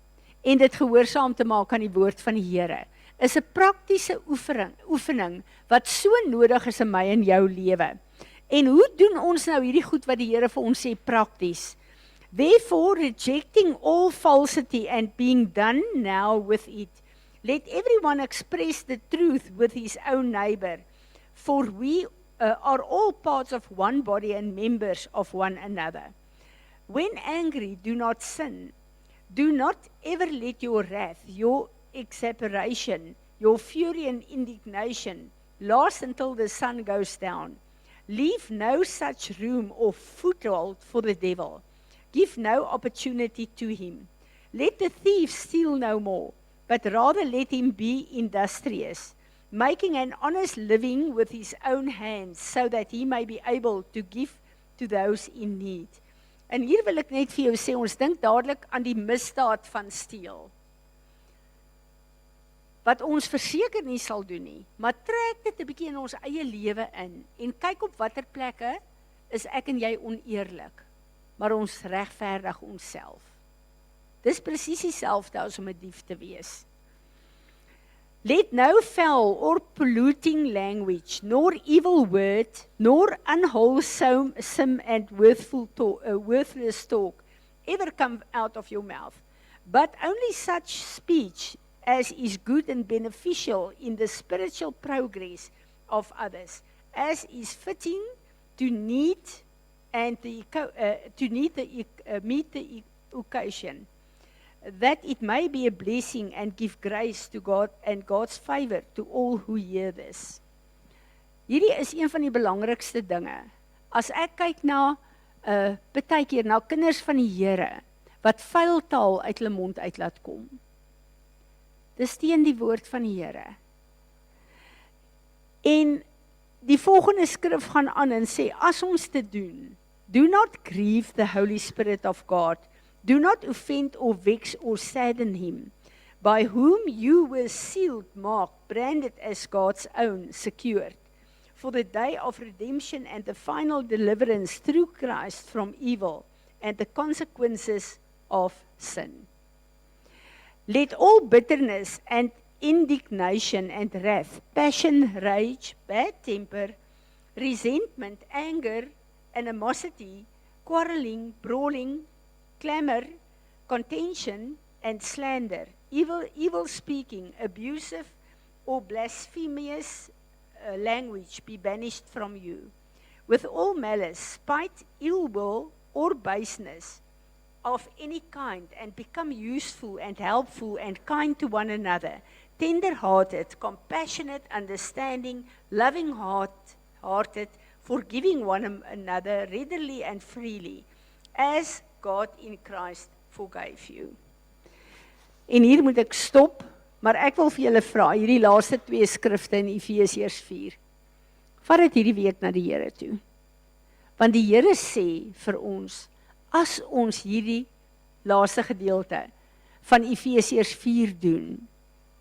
en dit gehoorsaam te maak aan die woord van die Here, is 'n praktiese oefening, wat so nodig is in my en jou lewe. En hoe doen ons nou hierdie goed wat die Here vir ons sê prakties? Therefore, rejecting all falsity and being done now with it, let everyone express the truth with his own neighbor, for we are all parts of one body and members of one another. When angry, do not sin. Do not ever let your wrath, your exasperation, your fury and indignation last until the sun goes down. Leave no such room or foothold for the devil. Give no opportunity to him. Let the thief steal no more, but rather let him be industrious, making an honest living with his own hands, so that he may be able to give to those in need. En hier wil ek net vir jou sê, ons dink dadelik aan die misdaad van steel, wat ons verseker nie sal doen nie, maar trek dit 'n bietjie in ons eie lewe in, en kyk op watter plekke is ek en jy oneerlik, maar ons regverdig onsself. Dis presies dieselfde as om 'n dief te wees. Let no foul or polluting language, nor evil word, nor unwholesome and worthless talk ever come out of your mouth, but only such speech as is good and beneficial in the spiritual progress of others, as is fitting to meet the occasion, that it may be a blessing and give grace to God and God's favor to all who hear this. Hierdie is een van die belangrikste dinge. As ek kyk na, partykeer na kinders van die Here, wat vuil taal uit hulle mond uit laat kom. Dis teen die woord van die Here. En die volgende skrif gaan aan en sê, as ons dit doen, do not grieve the Holy Spirit of God, do not offend or vex or sadden him, by whom you were sealed, marked, branded as God's own, secured, for the day of redemption and the final deliverance through Christ from evil and the consequences of sin. Let all bitterness and indignation and wrath, passion, rage, bad temper, resentment, anger, animosity, quarreling, brawling, clamor, contention, and slander, evil speaking, abusive or blasphemous language be banished from you. With all malice, spite, ill will, or baseness of any kind, and become useful and helpful and kind to one another, tender-hearted, compassionate, understanding, loving-hearted, forgiving one another readily and freely, as God in Christ forgave you. En hier moet ek stop, maar ek wil vir julle vra, hierdie laaste 2 skrifte in Efesiërs 4. Vat dit hierdie week na die Here toe. Want die Here sê vir ons, as ons hierdie laaste gedeelte van Efesiërs 4 doen,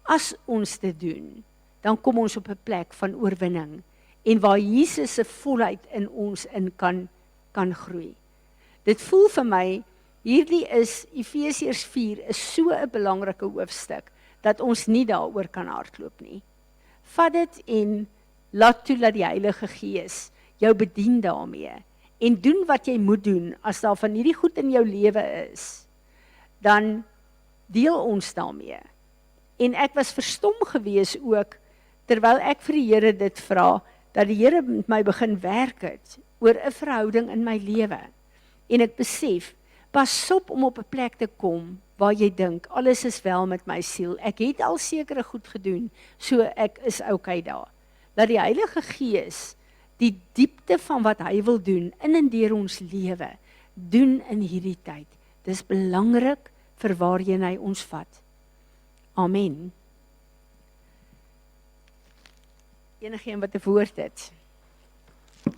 as ons dit doen, dan kom ons op 'n plek van oorwinning en waar Jesus se volheid in ons in kan groei. Dit voel vir my, hierdie is Efesiërs 4 is so 'n belangrike hoofstuk dat ons nie daaroor kan hardloop nie. Vat dit en laat toe dat die Heilige Gees jou bedien daarmee en doen wat jy moet doen. As daar van hierdie goed in jou lewe is, dan deel ons daarmee. En ek was verstom gewees ook, terwyl ek vir die Here dit vra, dat die Here met my begin werk het, oor 'n verhouding in my lewe. En ek besef, pas op om op 'n plek te kom, waar jy dink, alles is wel met my siel, ek het al sekere goed gedoen, so ek is okay daar. Laat die Heilige Gees, die diepte van wat hy wil doen, in en deur ons lewe, doen in hierdie tyd. Dis belangrik vir waarheen hy ons vat. Amen. Enigeen wat 'n woord het. Ja,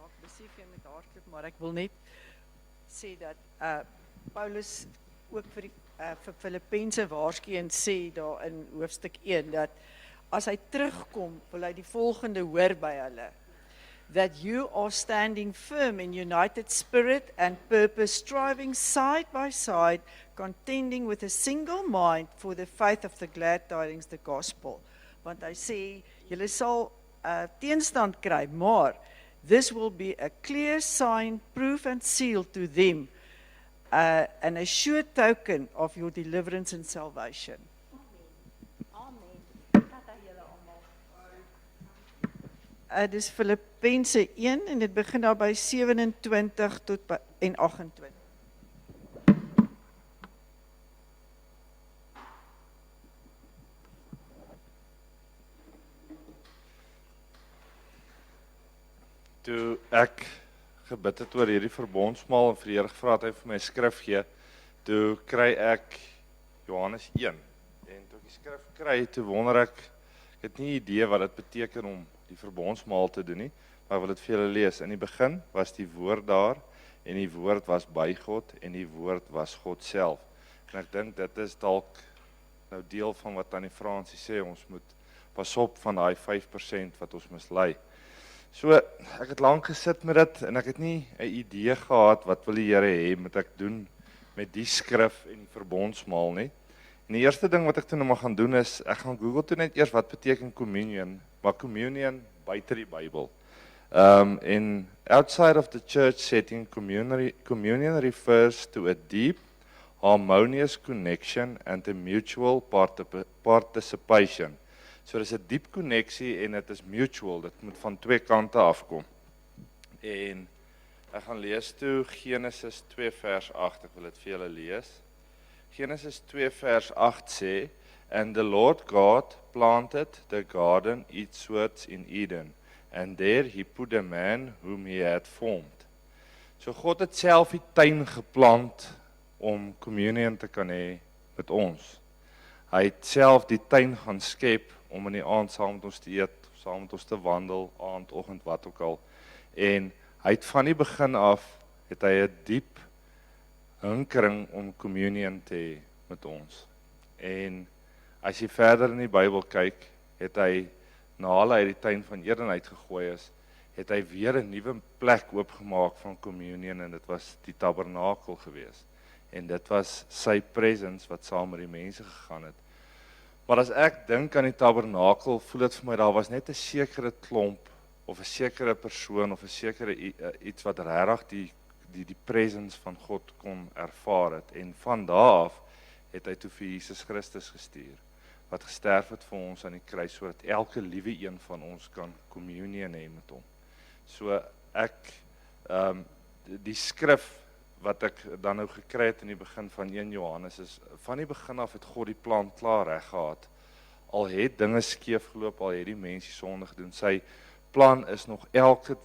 ek besef jy met hardloop, maar ek wil net sê dat Paulus ook vir Filippense waarsku en sê daar in hoofstuk 1 dat as hy terugkom, wil hy die volgende hoor by hulle. That you are standing firm in united spirit and purpose, striving side by side, contending with a single mind for the faith of the glad tidings, the gospel. Want hy sê, julle sal teenstand kry, maar this will be a clear sign, proof and seal to them, and a sure token of your deliverance and salvation. Dis Filippense 1 en dit begin daar by 27 tot en 28. Toe ek gebid het oor hierdie verbondsmaal en vir die Here gevra het hy vir my 'n skrif gee, toe kry ek Johannes 1. En toe ek die skrif kry, toe wonder ek het nie idee wat dit beteken om die verbondsmaal te doen nie, maar ek wil dit vir julle lees. In die begin was die woord daar, en die woord was by God, en die woord was God self. En ek dink dit is dalk nou deel van wat Tannie Fransie sê, ons moet pas op van daai 5% wat ons mislei. So, ek het lank gesit met dit, en ek het nie 'n idee gehad, wat wil die Here hê, moet ek doen met die skrif en die verbondsmaal nie. En die eerste ding wat ek toe nou maar gaan doen is, ek gaan Google toe net eers wat beteken communion, maar communion buite die Bybel. In outside of the church setting, communion refers to a deep, harmonious connection and a mutual participation. So dis 'n diep koneksie en dit is mutual, dit moet van twee kante afkom. En ek gaan lees toe Genesis 2 vers 8, ek wil dit vir julle lees. Genesis 2 vers 8 sê, and the Lord God planted the garden eastwards in Eden, and there he put a man whom he had formed. So God het self die tuin geplant om communion te kan hê met ons. Hy het self die tuin gaan skep om in die aand saam met ons te eet, saam met ons te wandel, aand, oggend, wat ook al. En hy het van die begin af, het hy 'n diep hinkering om communion te hê met ons. En as jy verder in die Bybel kyk, het hy, na hy die tuin van Eden uitgegooi is, het hy weer 'n nuwe plek oopgemaak van communion, en dit was die tabernakel gewees. En dit was sy presence wat saam met die mense gegaan het. Maar as ek dink aan die tabernakel, voel dit vir my, daar was net 'n sekere klomp, of 'n sekere persoon, of 'n sekere iets wat regtig die presence van God kon ervaar het. En van daar af het hy toe vir Jesus Christus gestuur. wat gesterf het vir ons aan die kruis, sodat elke liewe een van ons kan communion hê met hom. So ek, die skrif wat ek dan nou gekry het in die begin van 1 Johannes is, van die begin af het God die plan klaar reg gehad. Al het dinge skeef geloop, al het die mense sonde gedoen, sy plan is nog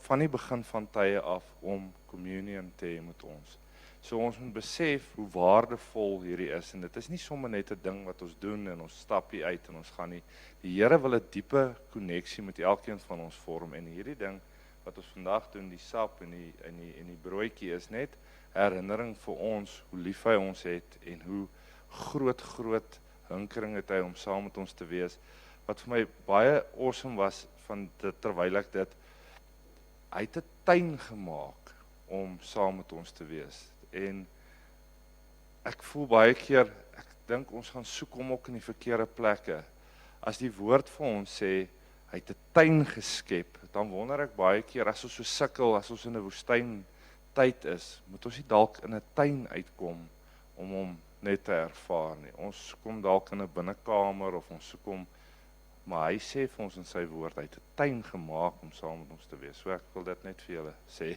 van die begin van tye af om communion te hê met ons. So ons moet besef hoe waardevol hierdie is, en dit is nie sommer net 'n ding wat ons doen en ons stap hier uit en ons gaan nie. Die Here wil 'n diepe koneksie met elkeen van ons vorm, en hierdie ding wat ons vandag doen, die sap en die broodjie, is net herinnering vir ons hoe lief hy ons het en hoe groot hinkering het hy om saam met ons te wees. Wat vir my baie awesome was van dit, terwyl ek dit, hy het 'n tuin gemaak om saam met ons te wees. En ek voel baie keer, ek dink ons gaan soek hom ook in die verkeerde plekke. As die woord vir ons sê, hy het 'n tuin geskep, dan wonder ek baie keer, as ons so sukkel, as ons in 'n woestyn tyd is, moet ons nie dalk in 'n tuin uitkom om hom net te ervaar nie. Ons kom dalk in 'n binnekamer of ons soek hom, maar hy sê vir ons in sy woord, hy het 'n tuin gemaak om saam met ons te wees. So ek wil dit net vir julle sê.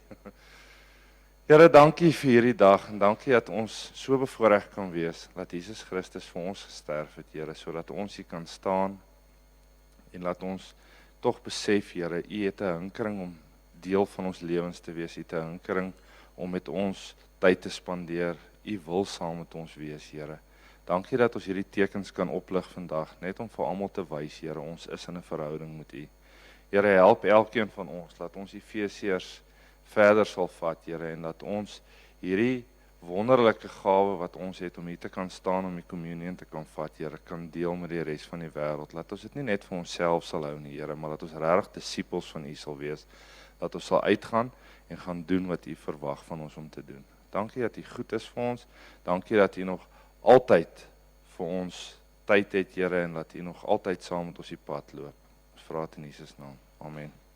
Here, dankie vir hierdie dag en dankie dat ons so bevoorreg kan wees dat Jesus Christus vir ons gesterf het, Here, sodat ons hier kan staan en laat ons tog besef, Here, U het 'n hinkering om deel van ons lewens te wees, U het 'n hinkering om met ons tyd te spandeer. U wil saam met ons wees, Here. Dankie dat ons hierdie tekens kan oplig vandag, net om vir almal te wys, Here, ons is in 'n verhouding met U. Here, help elkeen van ons, laat ons Efesiërs verder sal vat, Here, en dat ons hierdie wonderlike gawe wat ons het om hier te kan staan om die communion te kan vat, Here, kan deel met die res van die wêreld. Laat ons dit nie net vir onsself sal hou nie, Here, maar dat ons regtig disippels van U sal wees. Dat ons sal uitgaan en gaan doen wat U verwag van ons om te doen. Dankie dat U goed is vir ons. Dankie dat U nog altyd vir ons tyd het, Here, en dat U nog altyd saam met ons die pad loop. Ons vra dit in Jesus naam. Amen.